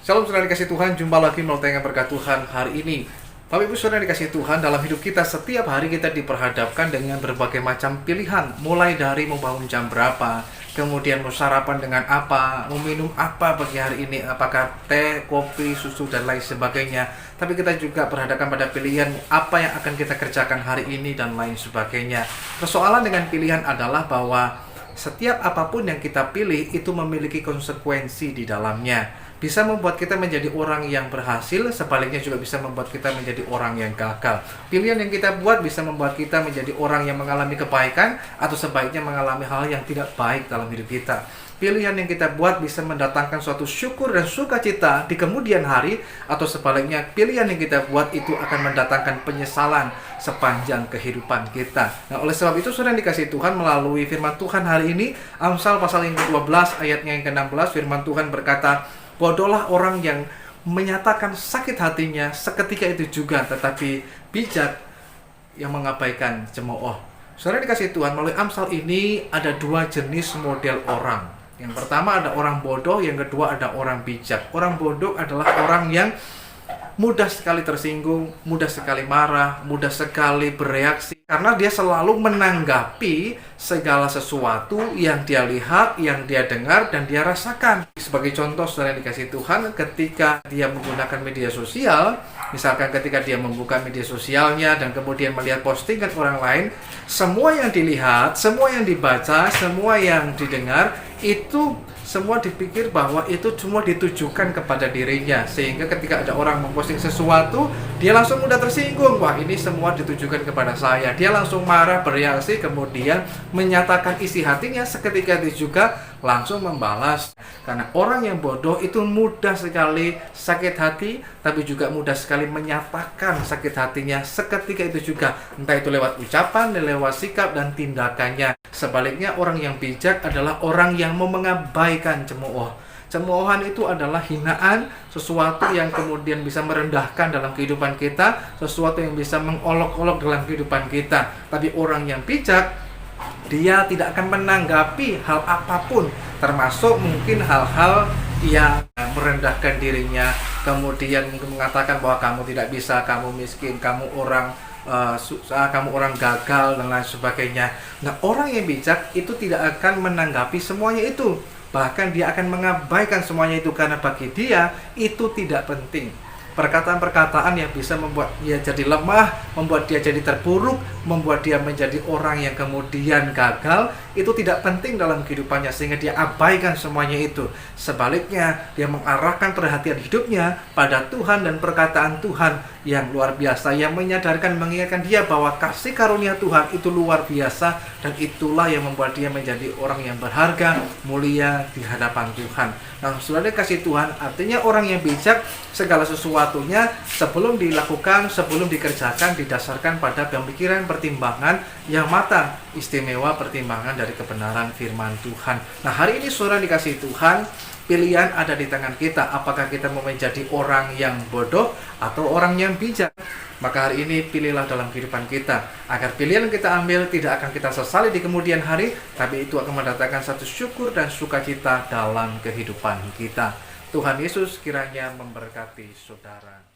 Salam saudara dikasih Tuhan, jumpa lagi melalui tayangan berkat Tuhan hari ini. Bapak Ibu saudara dikasih Tuhan, dalam hidup kita setiap hari kita diperhadapkan dengan berbagai macam pilihan. Mulai dari mau bangun jam berapa, kemudian mau sarapan dengan apa, mau minum apa bagi hari ini, apakah teh, kopi, susu, dan lain sebagainya. Tapi kita juga berhadapan pada pilihan apa yang akan kita kerjakan hari ini dan lain sebagainya. Persoalan dengan pilihan adalah bahwa setiap apapun yang kita pilih itu memiliki konsekuensi di dalamnya. Bisa membuat kita menjadi orang yang berhasil, sebaliknya juga bisa membuat kita menjadi orang yang gagal. Pilihan yang kita buat bisa membuat kita menjadi orang yang mengalami kebaikan, atau sebaiknya mengalami hal yang tidak baik dalam hidup kita. Pilihan yang kita buat bisa mendatangkan suatu syukur dan sukacita di kemudian hari, atau sebaliknya pilihan yang kita buat itu akan mendatangkan penyesalan sepanjang kehidupan kita. Nah, oleh sebab itu saudara yang dikasihi Tuhan, melalui firman Tuhan hari ini, Amsal pasal yang ke-12 ayatnya yang ke-16, firman Tuhan berkata, bodohlah orang yang menyatakan sakit hatinya seketika itu juga, tetapi bijak yang mengabaikan cemooh. Saudara dikasih Tuhan, melalui Amsal ini ada dua jenis model orang. Yang pertama ada orang bodoh, yang kedua ada orang bijak. Orang bodoh adalah orang yang mudah sekali tersinggung, mudah sekali marah, mudah sekali bereaksi, karena dia selalu menanggapi segala sesuatu yang dia lihat, yang dia dengar, dan dia rasakan. Sebagai contoh, saudara yang dikasih Tuhan, ketika dia menggunakan media sosial, misalkan ketika dia membuka media sosialnya dan kemudian melihat postingan orang lain, semua yang dilihat, semua yang dibaca, semua yang didengar, itu semua dipikir bahwa itu cuma ditujukan kepada dirinya. Sehingga ketika ada orang memposting sesuatu, dia langsung mudah tersinggung. Wah, ini semua ditujukan kepada saya. Dia langsung marah, bereaksi, kemudian menyatakan isi hatinya. Seketika itu juga langsung membalas. Karena orang yang bodoh itu mudah sekali sakit hati, tapi juga mudah sekali menyatakan sakit hatinya seketika itu juga. Entah itu lewat ucapan, lewat sikap, dan tindakannya. Sebaliknya, orang yang bijak adalah orang yang mau mengabaikan cemooh. Cemoohan itu adalah hinaan, sesuatu yang kemudian bisa merendahkan dalam kehidupan kita, sesuatu yang bisa mengolok-olok dalam kehidupan kita. Tapi orang yang bijak, dia tidak akan menanggapi hal apapun, termasuk mungkin hal-hal yang merendahkan dirinya, kemudian mengatakan bahwa kamu tidak bisa, kamu miskin, kamu orang susah, kamu orang gagal, dan lain sebagainya. Nah, orang yang bijak itu tidak akan menanggapi semuanya itu. Bahkan dia akan mengabaikan semuanya itu, karena bagi dia itu tidak penting. Perkataan-perkataan yang bisa membuat dia jadi lemah, membuat dia jadi terpuruk, membuat dia menjadi orang yang kemudian gagal, itu tidak penting dalam kehidupannya, sehingga dia abaikan semuanya itu. Sebaliknya, dia mengarahkan perhatian hidupnya pada Tuhan dan perkataan Tuhan yang luar biasa, yang menyadarkan, mengingatkan dia bahwa kasih karunia Tuhan itu luar biasa, dan itulah yang membuat dia menjadi orang yang berharga, mulia di hadapan Tuhan. Nah, saudara kasih Tuhan, artinya orang yang bijak, segala sesuatunya sebelum dilakukan, sebelum dikerjakan, didasarkan pada pemikiran, pertimbangan yang matang, istimewa pertimbangan dari kebenaran firman Tuhan. Nah, hari ini saudara dikasih Tuhan, pilihan ada di tangan kita. Apakah kita mau menjadi orang yang bodoh atau orang yang bijak? Maka hari ini pilihlah dalam kehidupan kita, agar pilihan yang kita ambil tidak akan kita sesali di kemudian hari, tapi itu akan mendatangkan satu syukur dan sukacita dalam kehidupan kita. Tuhan Yesus kiranya memberkati saudara.